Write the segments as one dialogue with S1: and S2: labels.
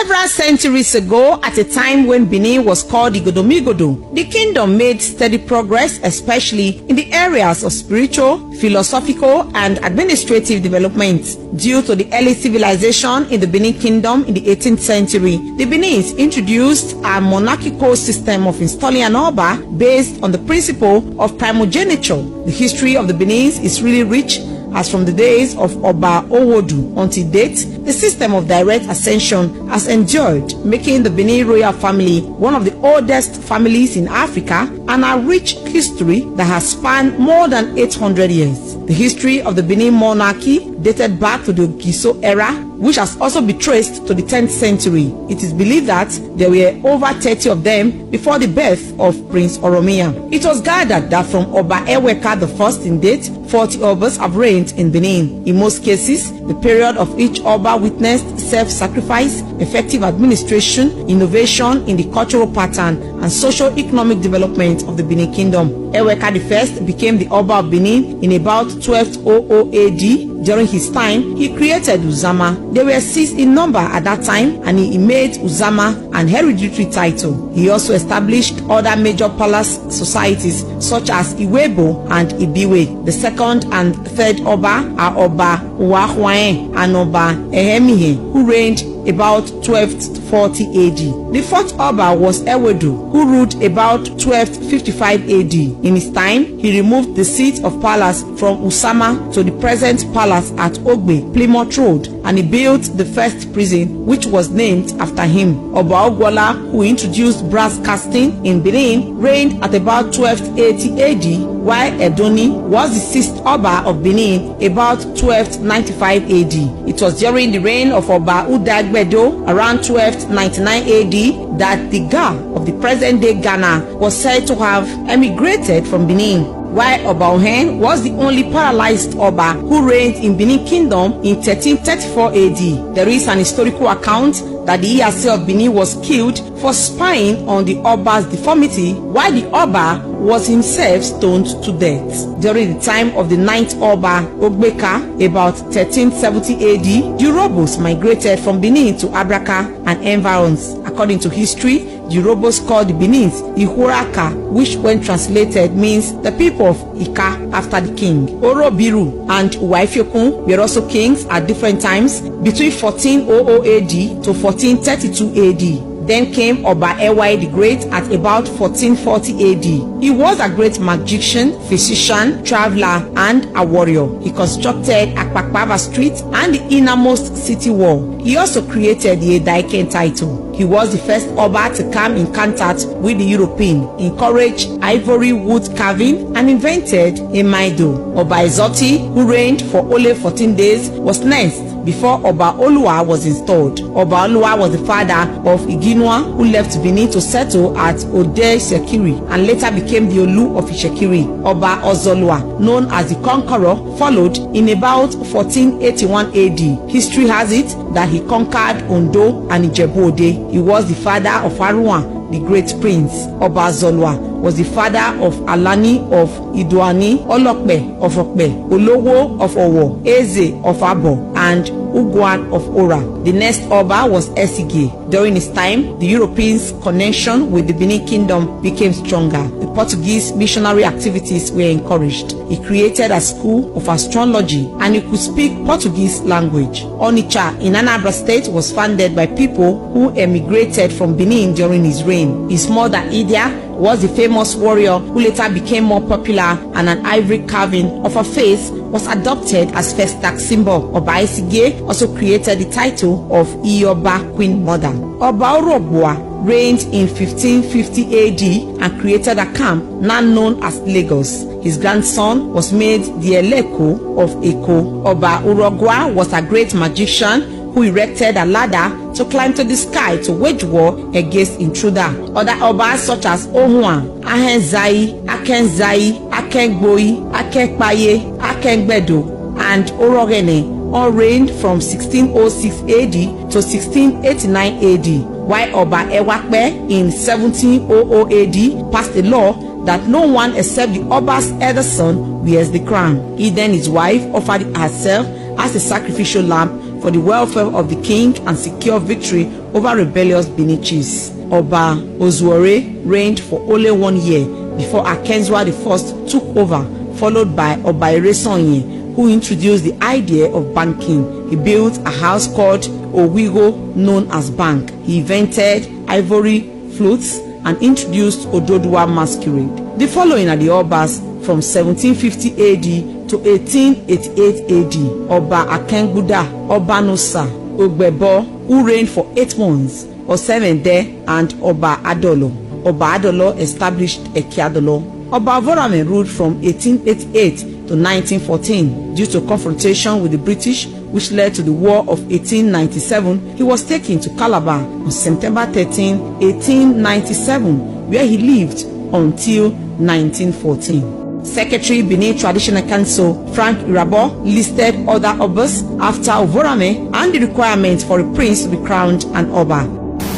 S1: Several centuries ago, at a time when Benin was called Igodomigodo, the kingdom made steady progress, especially in the areas of spiritual, philosophical, and administrative development. Due to the early civilization in the Benin Kingdom in the 18th century, the Benin's introduced a monarchical system of installing an Oba based on the principle of primogeniture. The history of the Benin is really rich, as from the days of Oba Owodu until date, the system of direct ascension has endured, making the Benin royal family one of the oldest families in Africa and a rich history that has spanned more than 800 years. The history of the Benin monarchy dated back to the Giso era, which has also been traced to the 10th century. It is believed that there were over 30 of them before the birth of Prince Oromia. It was gathered that from Oba Eweka I in date, 40 Obas have reigned in Benin. In most cases, the period of each Oba witnessed self-sacrifice, effective administration, innovation in the cultural pattern, and socio-economic development of the Benin Kingdom. Eweka I became the Oba of Benin in about 1200 AD. During his time, he created Uzama. They were 6 in number at that time, and he made Uzama an hereditary title. He also established other major palace societies such as Iwebo and Ibiwe. The second and third Oba are Oba Uwahwae and Oba Ehemihe, who reigned about 1240 AD. The fourth Oba was Ewedu, who ruled about 1255 AD. In his time, he removed the seat of palace from Usama to the present palace at Ogbe, Plymouth Road, and he built the first prison, which was named after him. Oba Ogwola, who introduced brass casting in Benin, reigned at about 1280 AD, while Edoni was the sixth Oba of Benin about 1295 AD. It was during the reign of Oba Udagbedo around 1299 AD that the Ga of the present-day Ghana was said to have emigrated from Benin, while Oba Ohen was the only paralyzed Oba who reigned in Benin Kingdom in 1334 AD. There is an historical account that the Iyase of Benin was killed for spying on the Oba's deformity, while the Oba was himself stoned to death. During the time of the ninth Oba Ogbeka, about 1370 AD, the Urhobos migrated from Benin to Abraka and environs. According to history, the Urhobos called the Benins Ihuraka, which when translated means the people of Ika after the king. Orobiru and Uwaifyokun were also kings at different times between 1400 AD to 1432 AD. Then came Oba Ewai the Great at about 1440 AD. He was a great magician, physician, traveler, and a warrior. He constructed Akpakpava Street and the innermost city wall. He also created the Edaiken title. He was the first Oba to come in contact with the European, encouraged ivory wood carving, and invented a Maido. Oba Izoti, who reigned for only 14 days, was next before Oba Olua was installed. Oba Olua was the father of Iginwa, who left Benin to settle at Ode Sekiri and later became the Olu of Ishekiri. Oba Ozolua, known as the Conqueror, followed in about 1481 AD. History has it that he conquered Ondo and Ijebu Ode. He was the father of Aruan, the great prince. Oba Zolwa was the father of Alani of Idoani, Olokpe of Okpe, Olowo of Owo, Eze of Abo, and Ugwan of Ora. The next Oba was Esige. During his time, the Europeans' connection with the Benin Kingdom became stronger. The Portuguese missionary activities were encouraged. He created a school of astrology and he could speak Portuguese language. Onitsha in Anambra State was founded by people who emigrated from Benin during his reign. His mother, Idia, was the famous warrior who later became more popular, and an ivory carving of her face was adopted as first tax symbol. Oba Esige also created the title of Iyoba, Queen Mother. Oba Orogboa reigned in 1550 AD and created a camp now known as Lagos. His grandson was made the Eleko of Eko. Oba Urogwa was a great magician who erected a ladder to climb to the sky to wage war against intruder. Other Obas such as Ohuan, Ahenzai, Akenzai, Akengboi, Akenpaye, Akengbedo, and Orogene all reigned from 1606 AD to 1689 AD, while Oba Ewakbe in 1700 AD passed a law that no one except the Oba's elder son wears the crown. He then his wife offered herself as a sacrificial lamb for the welfare of the king and secure victory over rebellious Benin chiefs. Oba Ozuore reigned for only 1 year before Akenzwa I took over, followed by Oba Eresonye, who introduced the idea of banking. He built a house called Owigo, known as Bank. He invented ivory flutes and introduced Ododuwa masquerade. The following are the Obas from 1750 AD to 1888 AD. Oba Akengbuda, Oba Nusa, Ogbebo, who reigned for 8 months, Osevende, and Oba Adolo. Oba Adolo established Ekiadolo. Oba Vorame ruled from 1888 to 1914. Due to confrontation with the British, which led to the War of 1897, he was taken to Calabar on September 13, 1897, where he lived until 1914. Secretary Benin Traditional Council Frank Irabo listed other Obas after Ovorame and the requirement for a prince to be crowned an Oba.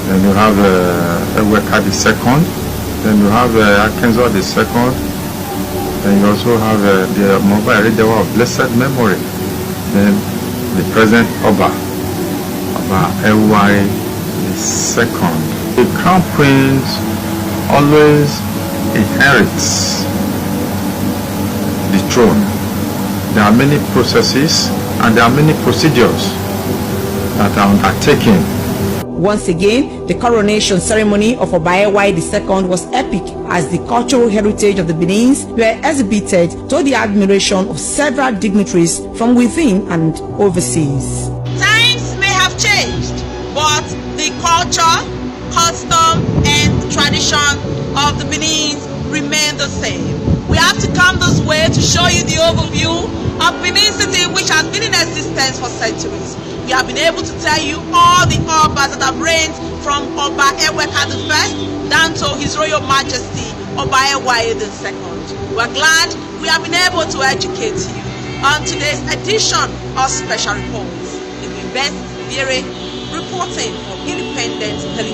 S2: Then you have Eweka II, then you have Akenzwa II, then you also have the Moba Eredewa of blessed memory, then the present Oba Ewai II. The crown prince always inherits the throne. There are many processes and there are many procedures that are undertaken.
S1: Once again, the coronation ceremony of Oba Ewai II was epic, as the cultural heritage of the Benins were exhibited to the admiration of several dignitaries from within and overseas.
S3: Times may have changed, but the culture, custom, and tradition of the Benins remain the same. We have to come this way to show you the overview of Benin City, which has been in existence for centuries. We have been able to tell you all the Obas that have reigned from Oba Eweka I down to His Royal Majesty Oba Ewai II. We're glad we have been able to educate you on today's edition of Special Reports. In the best theory, reporting for independent television.